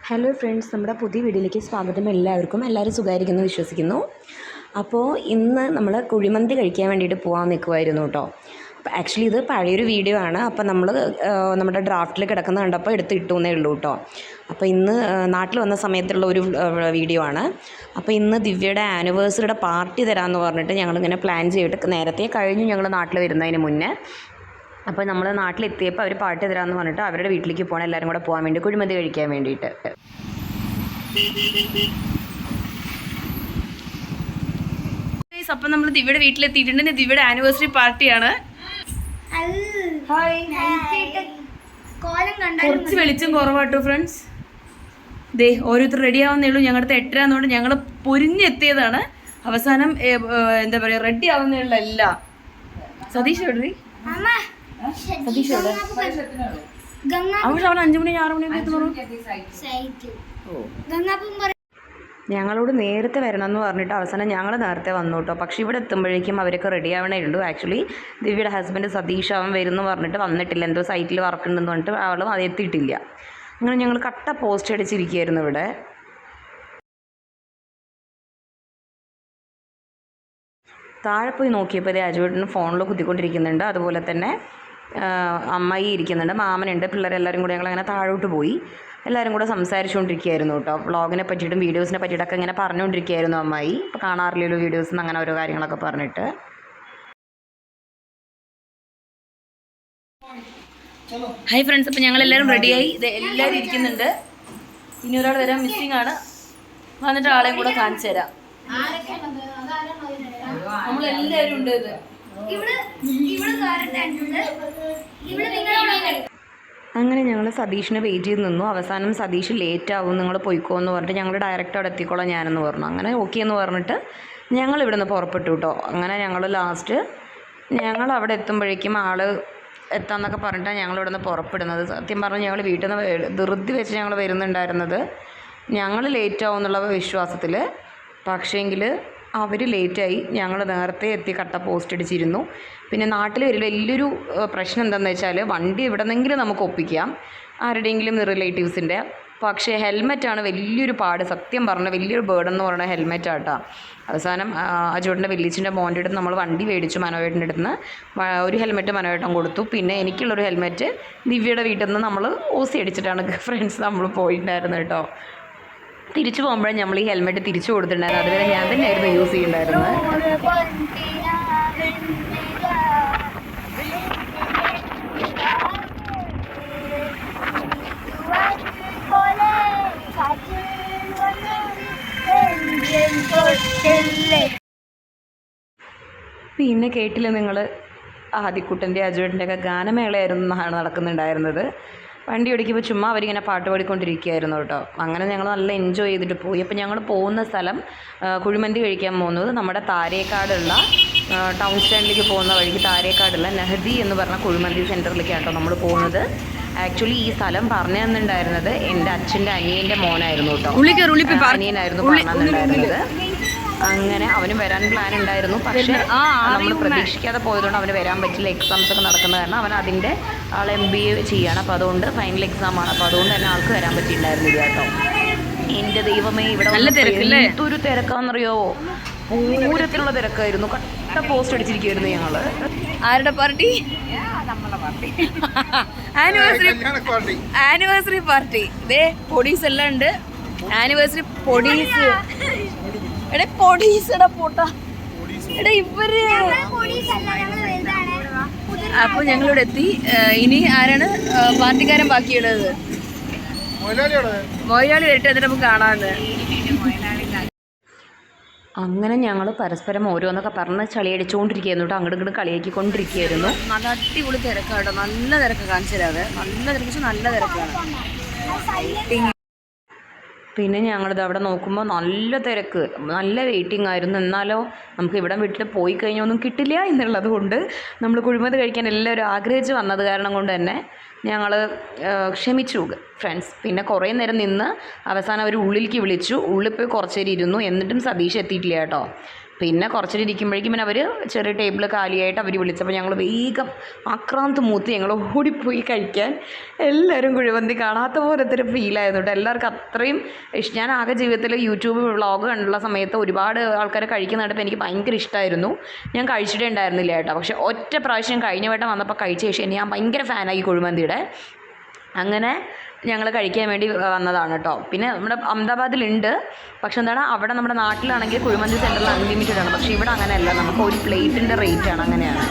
Hello friends, നമ്മുടെ പുതിയ വീഡിയോയിലേക്ക് സ്വാഗതം. എല്ലാവരും സുഖമായിരിക്കുന്നു വിശ്വസിക്കുന്നു. അപ്പോൾ ഇന്ന് നമ്മൾ കുഴിമന്തി കഴിക്കാൻ വേണ്ടിയിട്ട് പോകാൻ നിൽക്കുമായിരുന്നു കേട്ടോ. അപ്പോൾ ആക്ച്വലി ഇത് പഴയൊരു വീഡിയോ ആണ്. അപ്പോൾ നമ്മൾ നമ്മുടെ ഡ്രാഫ്റ്റിൽ കിടക്കുന്ന കണ്ടപ്പോൾ ഇട്ടേ ഉള്ളൂ കേട്ടോ. അപ്പോൾ ഇന്ന് നാട്ടിൽ വന്ന സമയത്തുള്ള ഒരു വീഡിയോ ആണ്. അപ്പോൾ ഇന്ന് ദിവ്യയുടെ ആനിവേഴ്സറിയുടെ പാർട്ടി തരാമെന്ന് പറഞ്ഞിട്ട് ഞങ്ങളിങ്ങനെ പ്ലാൻ ചെയ്തിട്ട് നേരത്തെ കഴിഞ്ഞു, ഞങ്ങൾ നാട്ടിൽ വരുന്നതിന് മുന്നേ. അപ്പോൾ നമ്മൾ നാട്ടിലെത്തിയപ്പോൾ അവർ പാർട്ടി തരാമെന്ന് പറഞ്ഞിട്ട് അവരുടെ വീട്ടിലേക്ക് പോകണം, എല്ലാവരും കൂടെ പോകാൻ വേണ്ടി, കുഴിമന്തി കഴിക്കാൻ വേണ്ടിയിട്ട്. അപ്പം നമ്മൾ ദിവ്യയുടെ വീട്ടിലെത്തിയിട്ടുണ്ട്. ദിവ്യയുടെ ആനിവേഴ്സറി പാർട്ടിയാണ്. കുറച്ച് വെളിച്ചം കുറവാട്ടോ ഫ്രണ്ട്സ്. ദേ ഓരോരുത്തർ റെഡി ആവുന്നേ ഉള്ളൂ. ഞങ്ങളുടെ 8:30 ആകുന്നതുകൊണ്ട് ഞങ്ങൾ പൊരിഞ്ഞെത്തിയതാണ്. അവസാനം എന്താ പറയുക, റെഡി ആവുന്നേ ഉള്ള എല്ലാം. സതീഷ് എവിടെ? സതീഷ് എവിടെ? അവൻ 5 മണി 6 മണിയൊക്കെ ഞങ്ങളോട് നേരത്തെ വരണമെന്ന് പറഞ്ഞിട്ട് അവസാനം ഞങ്ങൾ നേരത്തെ വന്നു കേട്ടോ. പക്ഷേ ഇവിടെ എത്തുമ്പോഴേക്കും അവരൊക്കെ റെഡി ആവണേ ഉള്ളൂ. ആക്ച്വലി ദിവ്യയുടെ ഹസ്ബൻഡ് സതീഷ് അവൻ വരുമെന്ന് പറഞ്ഞിട്ട് വന്നിട്ടില്ല, എന്തോ സൈറ്റിൽ വർക്ക് ഉണ്ടെന്ന് പറഞ്ഞിട്ട് അവളും അത് എത്തിയിട്ടില്ല. അങ്ങനെ ഞങ്ങൾ കട്ട പോസ്റ്റ് അടിച്ചിരിക്കുകയായിരുന്നു ഇവിടെ. താഴെ പോയി നോക്കിയപ്പോൾ ഇതേ അജുവേട്ടന് ഫോണിൽ കുത്തിക്കൊണ്ടിരിക്കുന്നുണ്ട്. അതുപോലെ തന്നെ അമ്മായി ഇരിക്കുന്നുണ്ട്, മാമനുണ്ട്, പിള്ളേരെല്ലാവരും കൂടി ഞങ്ങളങ്ങനെ താഴോട്ട് പോയി എല്ലാവരും കൂടെ സംസാരിച്ചുകൊണ്ടിരിക്കുകയായിരുന്നു കേട്ടോ. വ്ളോഗിനെ പറ്റിയിട്ടും വീഡിയോസിനെ പറ്റിയിട്ടൊക്കെ ഇങ്ങനെ പറഞ്ഞുകൊണ്ടിരിക്കുകയായിരുന്നു അമ്മായി. ഇപ്പോൾ കാണാറില്ലല്ലോ വീഡിയോസിൽ നിന്ന് അങ്ങനെ ഓരോ കാര്യങ്ങളൊക്കെ പറഞ്ഞിട്ട്. ഹായ് ഫ്രണ്ട്സ്, അപ്പോൾ ഞങ്ങളെല്ലാവരും റെഡിയായി. ഇത് എല്ലാവരും ഇരിക്കുന്നുണ്ട്. ഇനി ഒരാൾ വരാൻ മിസ്സിംഗ് ആണ്. വന്നിട്ട് ആളെയും കൂടെ കാണിച്ചു തരാം. നമ്മളെല്ലാവരും ഉണ്ട്. അങ്ങനെ ഞങ്ങൾ സതീഷിനെ വെയിറ്റ് ചെയ്ത് നിന്നു. അവസാനം സതീഷ് ലേറ്റ് ആവും, നിങ്ങൾ പോയിക്കോ എന്ന് പറഞ്ഞിട്ട് ഞങ്ങൾ ഡയറക്റ്റ് അവിടെ എത്തിക്കോളാം ഞാനെന്ന് പറഞ്ഞു. അങ്ങനെ ഓക്കെ എന്ന് പറഞ്ഞിട്ട് ഞങ്ങൾ ഇവിടെ നിന്ന് പുറപ്പെട്ടു കേട്ടോ. അങ്ങനെ ഞങ്ങൾ ലാസ്റ്റ് ഞങ്ങൾ അവിടെ എത്തുമ്പോഴേക്കും ആൾ എത്താമെന്നൊക്കെ പറഞ്ഞിട്ടാണ് ഞങ്ങൾ ഇവിടെ നിന്ന് പുറപ്പെടുന്നത്. സത്യം പറഞ്ഞാൽ ഞങ്ങൾ വീട്ടിൽ നിന്ന് ധൃതി വെച്ച് ഞങ്ങൾ വരുന്നുണ്ടായിരുന്നത്. ഞങ്ങൾ ലേറ്റ് ആവും എന്നുള്ള വിശ്വാസത്തിൽ. പക്ഷേങ്കിൽ അവർ ലേറ്റായി. ഞങ്ങൾ നേരത്തെ എത്തി കട്ട പോസ്റ്റ് അടിച്ചിരുന്നു. പിന്നെ നാട്ടിൽ വലിയൊരു പ്രശ്നം എന്താണെന്ന് വെച്ചാൽ വണ്ടി എവിടെ നിന്നെങ്കിലും നമുക്ക് ഒപ്പിക്കാം, ആരുടെയെങ്കിലും റിലേറ്റീവ്സിൻ്റെ. പക്ഷേ ഹെൽമെറ്റാണ് വലിയൊരു പാട്. സത്യം പറഞ്ഞാൽ വലിയൊരു ബേർഡൻ എന്ന് പറയുന്നത് ഹെൽമെറ്റാട്ടോ. അവസാനം അജുവേട്ടൻ്റെ വലിയച്ഛൻ്റെ മോൻ്റെ അടുത്ത് നമ്മൾ വണ്ടി മേടിച്ചു. മനോവേട്ടൻ്റെ അടുത്ത് നിന്ന് ഒരു ഹെൽമെറ്റ് മനോവേട്ടൻ കൊടുത്തു. പിന്നെ എനിക്കുള്ളൊരു ഹെൽമെറ്റ് ദിവ്യയുടെ വീട്ടിൽ നിന്ന് നമ്മൾ ഓസി അടിച്ചിട്ടാണ് ഫ്രണ്ട്സ് നമ്മൾ പോയിട്ടുണ്ടായിരുന്നത് കേട്ടോ. തിരിച്ചു പോകുമ്പോഴേ നമ്മൾ ഈ ഹെൽമെറ്റ് തിരിച്ചു കൊടുത്തിട്ടുണ്ടായിരുന്നു. അതുവരെ ഞാൻ തന്നെയായിരുന്നു യൂസ് ചെയ്യുന്നുണ്ടായിരുന്നത്. പിന്നെ കേട്ടില്ല നിങ്ങൾ, ആദിക്കുട്ടൻ്റെ അജുവേട്ടൻ്റെ ഒക്കെ ഗാനമേളയായിരുന്നു നടക്കുന്നുണ്ടായിരുന്നത്. വണ്ടി ഓടിക്കുമ്പോൾ ചുമ്മാ അവരിങ്ങനെ പാട്ട് പാടിക്കൊണ്ടിരിക്കുകയായിരുന്നു കേട്ടോ. അങ്ങനെ ഞങ്ങൾ നല്ല എൻജോയ് ചെയ്തിട്ട് പോയി. അപ്പോൾ ഞങ്ങൾ പോകുന്ന സ്ഥലം, കുഴിമന്തി കഴിക്കാൻ പോകുന്നത് നമ്മുടെ താരേക്കാടുള്ള ടൗൺ സ്റ്റാൻഡിലേക്ക് പോകുന്ന വഴിക്ക് താരേക്കാടുള്ള നെഹദി എന്ന് പറഞ്ഞ കുഴിമന്തി സെൻറ്ററിലേക്കാണ് കേട്ടോ നമ്മൾ പോകുന്നത്. ആക്ച്വലി ഈ സ്ഥലം പറഞ്ഞു തന്നിട്ടുണ്ടായിരുന്നത് എൻ്റെ അച്ഛൻ്റെ അനിയൻ്റെ മോനായിരുന്നു കേട്ടോ. അനിയനായിരുന്നു പറഞ്ഞു തന്നിട്ടുണ്ടായിരുന്നത്. അങ്ങനെ അവനും വരാൻ പ്ലാൻ ഉണ്ടായിരുന്നു. പക്ഷേ നമ്മൾ പ്രതീക്ഷിക്കാതെ പോയതുകൊണ്ട് അവന് വരാൻ പറ്റില്ല. എക്സാംസ് ഒക്കെ നടക്കുന്ന കാരണം അവൻ അതിൻ്റെ MBA ചെയ്യാണ്. അപ്പോൾ അതുകൊണ്ട് ഫൈനൽ എക്സാമാണ്. അപ്പോൾ അതുകൊണ്ട് തന്നെ ആൾക്ക് വരാൻ പറ്റിയിട്ടുണ്ടായിരുന്നില്ല കേട്ടോ. എൻ്റെ ദൈവമേ, ഇവിടെ എന്തൊരു തിരക്കാണെന്നറിയോ, പൂരത്തിലുള്ള തിരക്കായിരുന്നു. കട്ട പോസ്റ്റ് അടിച്ചിരിക്കുമായിരുന്നു ഞങ്ങൾ. ആരുടെ പാർട്ടി? Anniversary party. ഇതേ പൊടീസ് എല്ലാം ഉണ്ട്. ആനിവേഴ്സറി പൊടീസ്. എടാ പൊടീസ്, എടാ പോട്ടാ, എടാ ഇവര്. അപ്പോൾ ഞങ്ങളിവിടെ എത്തി. ഇനി ആരാണ് പാർട്ടിക്കാരൻ ബാക്കിയുള്ളത്? മൊയിലാളി വരട്ടെ, എന്നിട്ട് നമുക്ക് കാണാമെന്ന്. അങ്ങനെ ഞങ്ങൾ പരസ്പരം ഓരോന്നൊക്കെ പറഞ്ഞ് ചളിയടിച്ചുകൊണ്ടിരിക്കുകയായിരുന്നു കേട്ടോ. അങ്ങോട്ടും ഇങ്ങോട്ടും കളിയാക്കിക്കൊണ്ടിരിക്കുകയായിരുന്നു. നല്ല അടിപൊളി തിരക്കാണ് കേട്ടോ. നല്ല തിരക്ക് കാണിച്ചു തരാതെ. നല്ല തിരക്ക്, നല്ല തിരക്കാണ്. പിന്നെ ഞങ്ങളിത് അവിടെ നോക്കുമ്പോൾ നല്ല തിരക്ക്, നല്ല വെയിറ്റിംഗ് ആയിരുന്നു. എന്നാലോ നമുക്ക് ഇവിടെ വീട്ടിൽ പോയി കഴിഞ്ഞാൽ ഒന്നും കിട്ടില്ല എന്നുള്ളത് കൊണ്ട് നമ്മൾ കുഴിമന്തി കഴിക്കാൻ എല്ലാവരും ആഗ്രഹിച്ച് വന്നത് കാരണം കൊണ്ട് തന്നെ ഞങ്ങൾ ക്ഷമിച്ചു ഫ്രണ്ട്സ്. പിന്നെ കുറേ നേരം നിന്ന് അവസാനം അവർ ഉള്ളിലേക്ക് വിളിച്ചു. ഉള്ളിൽ പോയി കുറച്ച് നേരം ഇരുന്നു. എന്നിട്ടും സതീഷ് എത്തിയിട്ടില്ല കേട്ടോ. പിന്നെ കുറച്ചിട്ട് ഇരിക്കുമ്പോഴേക്കും പിന്നെ അവർ ചെറിയ ടേബിൾ കാലിയായിട്ട് അവർ വിളിച്ചപ്പോൾ ഞങ്ങൾ വേഗം ആക്രാന്ത് മൂത്ത് ഞങ്ങൾ ഓടിപ്പോയി കഴിക്കാൻ. എല്ലാവരും കുഴിമന്തി കാണാത്ത പോലത്തെ ഒരു ഫീലായിരുന്നു കേട്ടോ. എല്ലാവർക്കും അത്രയും ഞാൻ ആകെ ജീവിതത്തിൽ യൂട്യൂബ് വ്ളോഗ് കണ്ടുള്ള സമയത്ത് ഒരുപാട് ആൾക്കാർ കഴിക്കുന്ന കണ്ടപ്പോൾ എനിക്ക് ഭയങ്കര ഇഷ്ടമായിരുന്നു. ഞാൻ കഴിച്ചിട്ടേ ഉണ്ടായിരുന്നില്ല കേട്ടോ. പക്ഷേ ഒറ്റ പ്രാവശ്യം കഴിഞ്ഞ വട്ടം വന്നപ്പോൾ കഴിച്ച ശേഷം ഞാൻ ഭയങ്കര ഫാനായി കുഴിമന്തിയുടെ. അങ്ങനെ ഞങ്ങൾ കഴിക്കാൻ വേണ്ടി വന്നതാണ് കേട്ടോ. പിന്നെ നമ്മുടെ അഹമ്മദാബാദിലുണ്ട്, പക്ഷെ എന്താണ് അവിടെ നമ്മുടെ നാട്ടിലാണെങ്കിൽ കുഴിമന്തി സെൻറ്ററിൽ അൺലിമിറ്റഡ് ആണ്. പക്ഷേ ഇവിടെ അങ്ങനെയല്ല, നമുക്ക് ഒരു പ്ലേറ്റിൻ്റെ റേറ്റാണ്, അങ്ങനെയാണ്.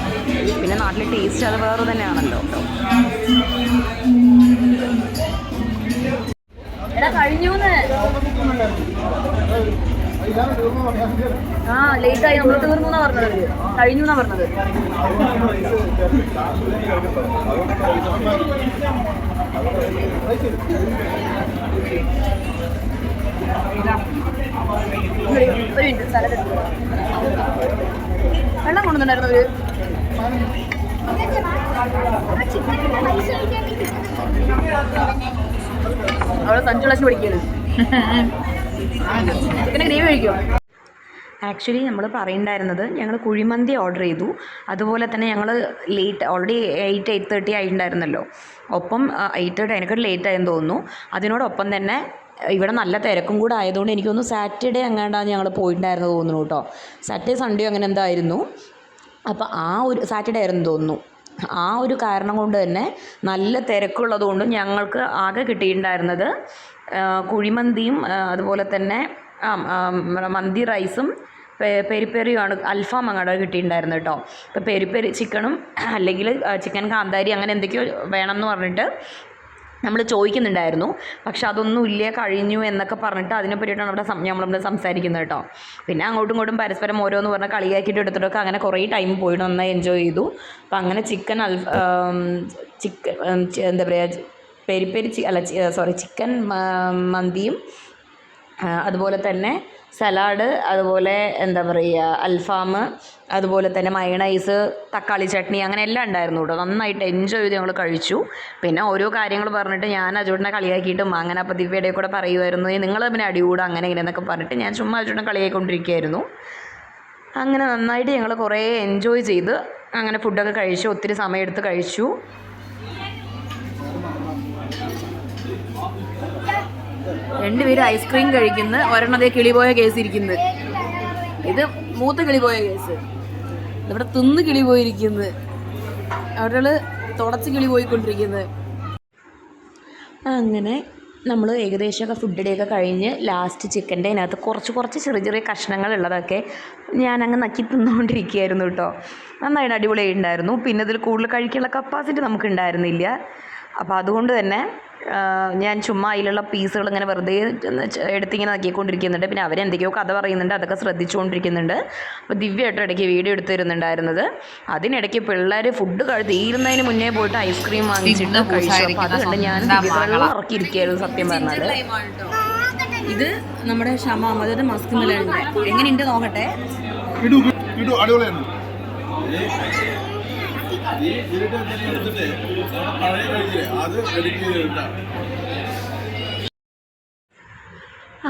പിന്നെ നാട്ടിലെ ടേസ്റ്റ് അത് വേറെ തന്നെയാണല്ലോ കേട്ടോ. ലേറ്റായി, നമ്മൾ തീർന്നു എന്നാ പറഞ്ഞത്, കഴിഞ്ഞു എന്നാ പറഞ്ഞത്. ഒരു മിനിറ്റ്, സ്ഥലത്ത് വെള്ളം കൊണ്ടുവന്നിട്ടുണ്ടായിരുന്നു അവര്. അവിടെ സഞ്ചുളച്ച് പഠിക്കരുത്. ചിക്കൻ്റെ ഗ്രേവി കഴിക്കുമോ? ആക്ച്വലി നമ്മൾ പറയുന്നുണ്ടായിരുന്നത് ഞങ്ങൾ കുഴിമന്തി ഓർഡർ ചെയ്തു. അതുപോലെ തന്നെ ഞങ്ങൾ ലേറ്റ് ഓൾറെഡി 8:30 ആയിട്ടുണ്ടായിരുന്നല്ലോ. ഒപ്പം 8:30 അതിനൊക്കെ ലേറ്റ് ആയെന്ന് തോന്നുന്നു. അതിനോടൊപ്പം തന്നെ ഇവിടെ നല്ല തിരക്കും കൂടെ ആയതുകൊണ്ട് എനിക്ക് തോന്നുന്നു സാറ്റർഡേ എങ്ങാണ്ടാണ് ഞങ്ങൾ പോയിട്ടുണ്ടായിരുന്നു തോന്നുന്നു കേട്ടോ. സാറ്റർഡേ സൺഡേ അങ്ങനെ എന്തായിരുന്നു. അപ്പോൾ ആ ഒരു സാറ്റർഡേ ആയിരുന്നു തോന്നുന്നു. ആ ഒരു കാരണം കൊണ്ട് തന്നെ നല്ല തിരക്കുള്ളത് കൊണ്ടും ഞങ്ങൾക്ക് ആകെ കിട്ടിയിട്ടുണ്ടായിരുന്നത് കുഴിമന്തിയും അതുപോലെ തന്നെ മന്തി റൈസും പെരി പെരിയുമാണ്, അൽഫാം അങ്ങോട്ട് കിട്ടിയിട്ടുണ്ടായിരുന്നു കേട്ടോ. ഇപ്പോൾ പെരി പെരി ചിക്കണും അല്ലെങ്കിൽ ചിക്കൻ കാന്താരി അങ്ങനെ എന്തൊക്കെയോ വേണമെന്ന് പറഞ്ഞിട്ട് നമ്മൾ ചോദിക്കുന്നുണ്ടായിരുന്നു. പക്ഷെ അതൊന്നും ഇല്ല, കഴിഞ്ഞു എന്നൊക്കെ പറഞ്ഞിട്ട് അതിനെ പറ്റിയിട്ടാണ് നമ്മളിവിടെ സംസാരിക്കുന്നത് കേട്ടോ. പിന്നെ അങ്ങോട്ടും ഇങ്ങോട്ടും പരസ്പരം ഓരോന്ന് പറഞ്ഞാൽ കളിയാക്കിയിട്ട് എടുത്തിട്ടൊക്കെ അങ്ങനെ കുറേ ടൈം പോയിട്ട് നന്നായി എൻജോയ് ചെയ്തു. അപ്പം അങ്ങനെ ചിക്കൻ എന്താ പറയുക പെരി പെരി ചിക്കൻ മന്തിയും അതുപോലെ തന്നെ സലാഡ്, അതുപോലെ എന്താ പറയുക അൽഫാം, അതുപോലെ തന്നെ മയണൈസ്, തക്കാളി ചട്നി, അങ്ങനെ എല്ലാം ഉണ്ടായിരുന്നു കേട്ടോ. നന്നായിട്ട് എൻജോയ് ചെയ്ത് ഞങ്ങൾ കഴിച്ചു. പിന്നെ ഓരോ കാര്യങ്ങൾ പറഞ്ഞിട്ട് ഞാൻ അജുവിനെ കളിയാക്കിയിട്ടും അങ്ങനെ അപ്പോൾ ദിവ്യയുടെ കൂടെ പറയുമായിരുന്നു നിങ്ങൾ പിന്നെ അടികൂടുക അങ്ങനെ ഇങ്ങനെ എന്നൊക്കെ പറഞ്ഞിട്ട് ഞാൻ ചുമ്മാ അജുവിനെ കളിയാക്കിക്കൊണ്ടിരിക്കുകയായിരുന്നു. അങ്ങനെ നന്നായിട്ട് ഞങ്ങൾ കുറേ എൻജോയ് ചെയ്ത് അങ്ങനെ ഫുഡൊക്കെ കഴിച്ചു, ഒത്തിരി സമയമെടുത്ത് കഴിച്ചു. രണ്ടുപേരും ഐസ്ക്രീം കഴിക്കുന്നു, ഒരെണ്ണതേ കിളിപോയ കേസ് ഇരിക്കുന്നത്. ഇത് മൂത്ത കിളിപോയ കേസ്, ഇവിടെ തിന്ന് കിളി പോയിരിക്കുന്നത്, ഒരാൾ തുടച്ച് കിളി പോയിക്കൊണ്ടിരിക്കുന്നത്. അങ്ങനെ നമ്മൾ ഏകദേശമൊക്കെ ഫുഡിൻ്റെയൊക്കെ കഴിഞ്ഞ് ലാസ്റ്റ് ചിക്കൻ്റെ അതിനകത്ത് കുറച്ച് ചെറിയ ചെറിയ കഷ്ണങ്ങളുള്ളതൊക്കെ ഞാനങ്ങ് നക്കി തിന്നുകൊണ്ടിരിക്കുകയായിരുന്നു കേട്ടോ. നന്നായിട്ട് അടിപൊളിയായിട്ടുണ്ടായിരുന്നു. പിന്നെ ഇതിൽ കൂടുതൽ കഴിക്കാനുള്ള കപ്പാസിറ്റി നമുക്ക് ഉണ്ടായിരുന്നില്ല. അപ്പോൾ അതുകൊണ്ട് തന്നെ ഞാൻ ചുമ്മാ അതിലുള്ള പീസുകൾ ഇങ്ങനെ വെറുതെ എടുത്തിങ്ങനെ നക്കിക്കൊണ്ടിരിക്കുന്നുണ്ട്. പിന്നെ അവരെന്തൊക്കെയോ കഥ പറയുന്നുണ്ട്, അതൊക്കെ ശ്രദ്ധിച്ചുകൊണ്ടിരിക്കുന്നുണ്ട്. അപ്പോൾ ദിവ്യമായിട്ട് ഇടയ്ക്ക് വീഡിയോ എടുത്ത് തരുന്നുണ്ടായിരുന്നത്. അതിനിടയ്ക്ക് പിള്ളേർ ഫുഡ് തീരുന്നതിന് മുന്നേ പോയിട്ട് ഐസ്ക്രീം വാങ്ങിച്ചിട്ട് കഴിച്ചു. അപ്പോൾ അത് കണ്ട് ഞാൻ വെള്ളം ഇറക്കിയിരിക്കുകയായിരുന്നു സത്യം പറഞ്ഞാൽ. ഇത് നമ്മുടെ ഷമാം, അതായത് മസ്ക് മെലൺ എങ്ങനെയുണ്ട് നോക്കട്ടെ.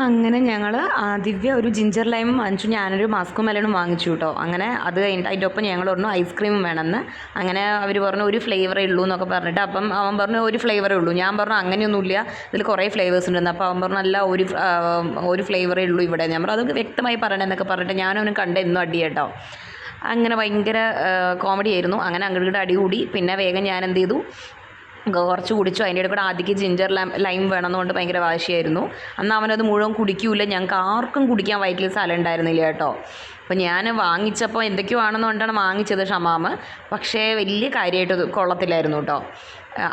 അങ്ങനെ ഞങ്ങൾ ദിവ്യ ഒരു ജിഞ്ചർ ലൈമും വാങ്ങിച്ചു, ഞാനൊരു മസ്ക് മെലണും വാങ്ങിച്ചു കേട്ടോ. അങ്ങനെ അത് കഴിഞ്ഞിട്ട് അതിൻ്റെ ഒപ്പം ഞങ്ങൾ പറഞ്ഞു ഐസ്ക്രീമും വേണമെന്ന്. അങ്ങനെ അവർ പറഞ്ഞു ഒരു ഫ്ലേവറേ ഉള്ളൂ എന്നൊക്കെ പറഞ്ഞിട്ട്. അപ്പം അവൻ പറഞ്ഞു ഒരു ഫ്ലേവറേ ഉള്ളൂ. ഞാൻ പറഞ്ഞു അങ്ങനെയൊന്നുമില്ല, ഇതിൽ കുറേ ഫ്ലേവേഴ്സ് ഉണ്ടെന്ന്. അപ്പോൾ അവൻ പറഞ്ഞു അല്ല ഒരു ഫ്ലേവറേ ഉള്ളൂ ഇവിടെ. ഞാൻ പറഞ്ഞു അത് വ്യക്തമായി പറയണമെന്നൊക്കെ പറഞ്ഞിട്ട് ഞാനവനും കണ്ട എന്നും അടി കേട്ടോ. അങ്ങനെ ഭയങ്കര കോമഡി ആയിരുന്നു. അങ്ങനെ അങ്ങോട്ട് അടി കൂടി. പിന്നെ വേഗം ഞാൻ എന്ത് ചെയ്തു, കുറച്ച് കുടിച്ചു. അതിൻ്റെ ഇടയിൽ കൂടെ ആദ്യക്ക് ജിഞ്ചർ ലൈം വേണമെന്നുകൊണ്ട് ഭയങ്കര വാശിയായിരുന്നു. അന്ന് അവനത് മുഴുവൻ കുടിക്കൂല. ഞങ്ങൾക്ക് ആർക്കും കുടിക്കാൻ വയറ്റിൽ സ്ഥലം ഉണ്ടായിരുന്നില്ല കേട്ടോ. അപ്പോൾ ഞാൻ വാങ്ങിച്ചപ്പോൾ എന്തൊക്കെയോ ആണെന്നുകൊണ്ടാണ് വാങ്ങിച്ചത് ഷമാമ്. പക്ഷേ വലിയ കാര്യമായിട്ട് കൊള്ളത്തില്ലായിരുന്നു കേട്ടോ.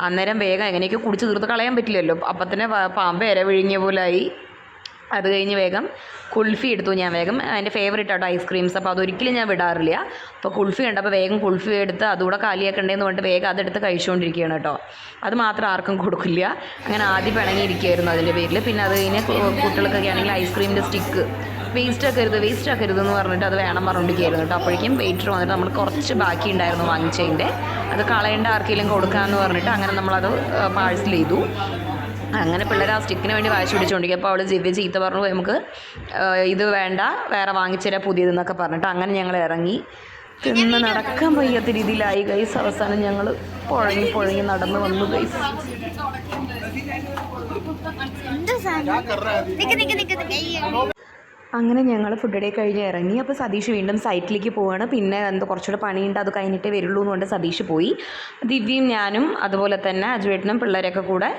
അന്നേരം വേഗം എങ്ങനെയൊക്കെ കുടിച്ച് തീർത്ത് കളയാൻ പറ്റില്ലല്ലോ. അപ്പം തന്നെ പാമ്പ് ഇര വിഴുങ്ങിയ പോലായി. അത് കഴിഞ്ഞ് വേഗം കുൽഫി എടുത്തു ഞാൻ വേഗം. എൻ്റെ ഫേവറേറ്റ് ആട്ടോ ഐസ്ക്രീംസ്. അപ്പോൾ അതൊരിക്കലും ഞാൻ വിടാറില്ല. അപ്പോൾ കുൽഫി കണ്ടപ്പോൾ വേഗം കുൽഫി എടുത്ത് അതുകൂടെ കാലിയാക്കണ്ടേന്ന് പറഞ്ഞിട്ട് വേഗം അതെടുത്ത് കഴിച്ചുകൊണ്ടിരിക്കുകയാണ് കേട്ടോ. അത് മാത്രം ആർക്കും കൊടുക്കില്ല. അങ്ങനെ ആദ്യം പിണങ്ങിയിരിക്കുകയായിരുന്നു അതിൻ്റെ പേരിൽ. പിന്നെ അത് കഴിഞ്ഞ് കുട്ടികൾക്കൊക്കെ ആണെങ്കിൽ ഐസ്ക്രീമിൻ്റെ സ്റ്റിക്ക് വേസ്റ്റ് ആക്കരുത് എന്ന് പറഞ്ഞിട്ട് അത് വേണം പറഞ്ഞിരിക്കുകയായിരുന്നു കേട്ടോ. അപ്പോഴേക്കും വെയിറ്റർ വന്നിട്ട് നമ്മൾ കുറച്ച് ബാക്കി ഉണ്ടായിരുന്നു വാങ്ങിച്ചതിൻ്റെ, അത് കളയേണ്ട ആർക്കെങ്കിലും കൊടുക്കാമെന്ന് പറഞ്ഞിട്ട് അങ്ങനെ നമ്മളത് പാഴ്സൽ ചെയ്തു. അങ്ങനെ പിള്ളേർ ആ സ്റ്റിക്കിന് വേണ്ടി വാശി പിടിച്ചുകൊണ്ടിരിക്കും. അപ്പോൾ അവൾ ദിവ്യ ചീത്ത പറഞ്ഞു, നമുക്ക് ഇത് വേണ്ട, വേറെ വാങ്ങിച്ചുതരാം പുതിയതെന്നൊക്കെ പറഞ്ഞിട്ട് അങ്ങനെ ഞങ്ങൾ ഇറങ്ങി. തിന്ന് നടക്കാൻ വയ്യാത്ത രീതിയിലായി ഗൈസ്. അവസാനം ഞങ്ങൾ പുഴങ്ങി നടന്ന് വന്നു ഗൈസ്. അങ്ങനെ ഞങ്ങൾ ഫുഡ് ഡേ കഴിഞ്ഞ് ഇറങ്ങി. അപ്പോൾ സതീഷ് വീണ്ടും സൈറ്റിലേക്ക് പോവുകയാണ്. പിന്നെ എന്തോ കുറച്ചുകൂടെ പണിയുണ്ട്, അത് കഴിഞ്ഞിട്ടേ വരുള്ളൂ എന്നുകൊണ്ട് സതീഷ് പോയി. ദിവ്യയും ഞാനും അതുപോലെ തന്നെ അജുവേട്ടനും പിള്ളേരൊക്കെ കൂടെ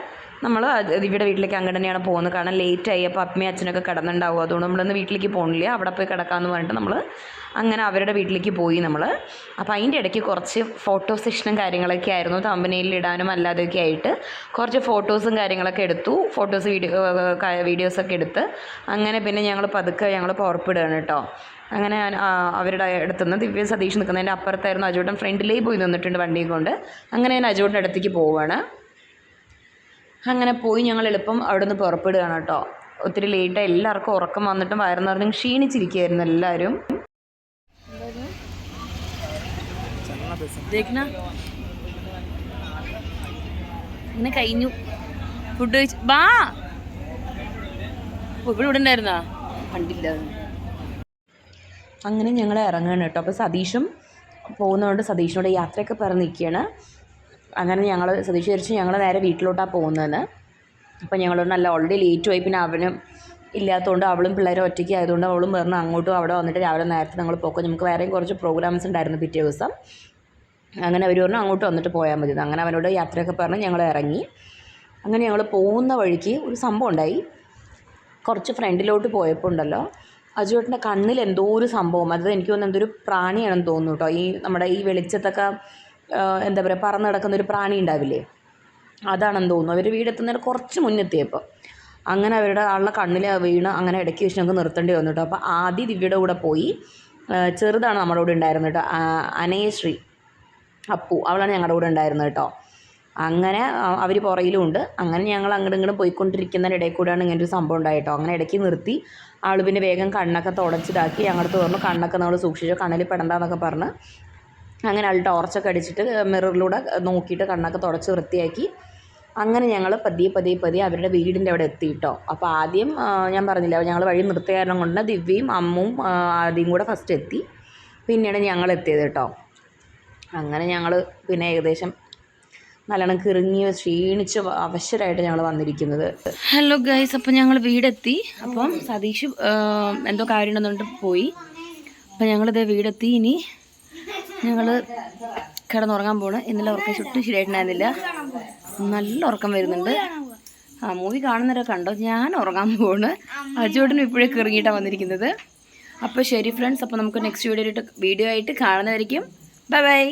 നമ്മൾ ദിവ്യയുടെ വീട്ടിലേക്ക് അങ്ങനെ തന്നെയാണ് പോകുന്നത്. കാരണം ലേറ്റായി, അപ്പോൾ അമ്മയും അച്ഛനൊക്കെ കിടന്നുണ്ടാവും. അതുകൊണ്ട് നമ്മളൊന്ന് വീട്ടിലേക്ക് പോകണില്ല, അവിടെ പോയി കിടക്കാമെന്ന് പറഞ്ഞിട്ട് നമ്മൾ അങ്ങനെ അവരുടെ വീട്ടിലേക്ക് പോയി നമ്മൾ. അപ്പോൾ അതിൻ്റെ ഇടയ്ക്ക് കുറച്ച് ഫോട്ടോ സെഷനും കാര്യങ്ങളൊക്കെ ആയിരുന്നു, തമ്പനയിൽ ഇടാനും അല്ലാതെയൊക്കെ ആയിട്ട് കുറച്ച് ഫോട്ടോസും കാര്യങ്ങളൊക്കെ എടുത്തു. വീഡിയോസൊക്കെ എടുത്ത് അങ്ങനെ പിന്നെ ഞങ്ങൾ പതുക്കെ പുറപ്പെടുകയാണ് കേട്ടോ. അങ്ങനെ അവരുടെ അടുത്തുനിന്ന് ദിവ്യ സതീഷ് നിൽക്കുന്നതിൻ്റെ അപ്പുറത്തായിരുന്നു അജുവേട്ടൻ ഫ്രണ്ടിലേ പോയി നിന്നിട്ടുണ്ട് വണ്ടിയും കൊണ്ട്. അങ്ങനെ ഞാൻ അജുവേട്ടൻ്റെ അടുത്തേക്ക് പോവുകയാണ്. അങ്ങനെ പോയി ഞങ്ങൾ എളുപ്പം അവിടെ നിന്ന് പുറപ്പെടുകയാണ് കേട്ടോ. ഒത്തിരി ലേറ്റായി, എല്ലാവർക്കും ഉറക്കം വന്നിട്ടും വയറെന്ന് പറഞ്ഞ് ക്ഷീണിച്ചിരിക്കുകയായിരുന്നു എല്ലാവരും. ഇങ്ങനെ കഴിഞ്ഞു ഫുഡ് കഴിച്ച്. ബാ ഇവിടെ ഉണ്ടായിരുന്നാ കണ്ടില്ല. അങ്ങനെ ഞങ്ങൾ ഇറങ്ങുകയാണ് കേട്ടോ. അപ്പോൾ സതീഷും പോകുന്നതുകൊണ്ട് സതീഷിനോട് യാത്രയൊക്കെ പറഞ്ഞ് നിൽക്കുകയാണ്. അങ്ങനെ ഞങ്ങൾ സതീഷ് വിചാരിച്ചു ഞങ്ങൾ നേരെ വീട്ടിലോട്ടാണ് പോകുന്നതെന്ന്. അപ്പോൾ ഞങ്ങളോട് നല്ല ഓൾറെഡി ലേറ്റ് ആയി, പിന്നെ അവനും ഇല്ലാത്തതുകൊണ്ട് അവളും പിള്ളേരും ഒറ്റയ്ക്ക് ആയതുകൊണ്ട് അവളും പറഞ്ഞ് അങ്ങോട്ടും അവിടെ വന്നിട്ട് രാവിലെ നേരത്തെ ഞങ്ങൾ പോക്കും, നമുക്ക് വേറെയും കുറച്ച് പ്രോഗ്രാംസ് ഉണ്ടായിരുന്നു പിറ്റേ ദിവസം. അങ്ങനെ അവർ പറഞ്ഞു അങ്ങോട്ട് വന്നിട്ട് പോയാൽ മതി. അങ്ങനെ അവനോട് യാത്രയൊക്കെ പറഞ്ഞ് ഞങ്ങൾ ഇറങ്ങി. അങ്ങനെ ഞങ്ങൾ പോകുന്ന വഴിക്ക് ഒരു സംഭവം ഉണ്ടായി. കുറച്ച് ഫ്രണ്ടിലോട്ട് പോയപ്പോൾ ഉണ്ടല്ലോ അജുവേട്ടൻ്റെ കണ്ണിൽ എന്തോ ഒരു സംഭവം, അത് എനിക്ക് തോന്നുന്നു എന്തൊരു പ്രാണിയാണെന്ന് തോന്നുന്നു കേട്ടോ. ഈ നമ്മുടെ ഈ വെളിച്ചത്തൊക്കെ എന്താ പറയുക പറന്ന് കിടക്കുന്നൊരു പ്രാണി ഉണ്ടാവില്ലേ, അതാണെന്ന് തോന്നുന്നു. അവർ വീടെത്തുന്നതിന് കുറച്ച് മുന്നെത്തിയപ്പോൾ അങ്ങനെ അവരുടെ ആളുടെ കണ്ണിൽ വീണ് അങ്ങനെ ഇടയ്ക്ക് വെച്ച് ഞങ്ങൾക്ക് നിർത്തേണ്ടി വന്നു കേട്ടോ. അപ്പോൾ ആദ്യം ദിവ്യയുടെ കൂടെ പോയി, ചെറുതാണ് നമ്മുടെ കൂടെ ഉണ്ടായിരുന്നത് കേട്ടോ, അനയശ്രീ അപ്പു, അവളാണ് ഞങ്ങളുടെ കൂടെ ഉണ്ടായിരുന്നത് കേട്ടോ. അങ്ങനെ അവർ പുറയിലും ഉണ്ട്. അങ്ങനെ ഞങ്ങൾ അങ്ങോട്ടും ഇങ്ങോട്ടും പോയിക്കൊണ്ടിരിക്കുന്നതിൻ്റെ ഇടയിൽ കൂടെയാണ് ഇങ്ങനൊരു സംഭവം ഉണ്ടായിട്ടോ. അങ്ങനെ ഇടയ്ക്ക് നിർത്തി ആൾ പിന്നെ വേഗം കണ്ണൊക്കെ തുടച്ചിതാക്കി ഞങ്ങളുടെ പറഞ്ഞു കണ്ണൊക്കെ നമ്മൾ സൂക്ഷിച്ചു, കണ്ണിൽ പെടണ്ടെന്നൊക്കെ പറഞ്ഞ് അങ്ങനെ ആൾ ടോർച്ചൊക്കെ അടിച്ചിട്ട് മിററിലൂടെ നോക്കിയിട്ട് കണ്ണൊക്കെ തുടച്ച് വൃത്തിയാക്കി. അങ്ങനെ ഞങ്ങൾ പതിയെ അവരുടെ വീടിൻ്റെ അവിടെ എത്തിയിട്ടോ. അപ്പോൾ ആദ്യം ഞാൻ പറഞ്ഞില്ല ഞങ്ങൾ വഴി നിർത്തിയ കാരണം കൊണ്ട് ദിവ്യയും അമ്മും ആദ്യം കൂടെ ഫസ്റ്റ് എത്തി, പിന്നെയാണ് ഞങ്ങൾ എത്തിയത് കേട്ടോ. അങ്ങനെ ഞങ്ങൾ പിന്നെ ഏകദേശം നല്ലോണം കിറങ്ങി ക്ഷീണിച്ച് അവശരായിട്ട് ഞങ്ങൾ വന്നിരിക്കുന്നത്. ഹലോ ഗൈസ്, അപ്പോൾ ഞങ്ങൾ വീടെത്തി. അപ്പം സതീഷ് എന്തോ കാര്യം ഉണ്ടെന്നുകൊണ്ട് പോയി. അപ്പം ഞങ്ങളിത് വീടെത്തി. ഇനി ഞങ്ങൾ കിടന്നുറങ്ങാൻ പോണ്. ഇന്നലെ ഉറക്കം ചുട്ടും ശരിയായിട്ടുണ്ടായിരുന്നില്ല, നല്ല ഉറക്കം വരുന്നുണ്ട്. മൂവി കാണുന്നവരെ കണ്ടോ, ഞാൻ ഉറങ്ങാൻ പോണ്. അജുവേട്ടനും ഇപ്പോഴേ കിറങ്ങിയിട്ടാണ് വന്നിരിക്കുന്നത്. അപ്പോൾ ശരി ഫ്രണ്ട്സ്, അപ്പോൾ നമുക്ക് നെക്സ്റ്റ് വീഡിയോ ആയിട്ട് കാണുന്നതായിരിക്കും. Bye bye.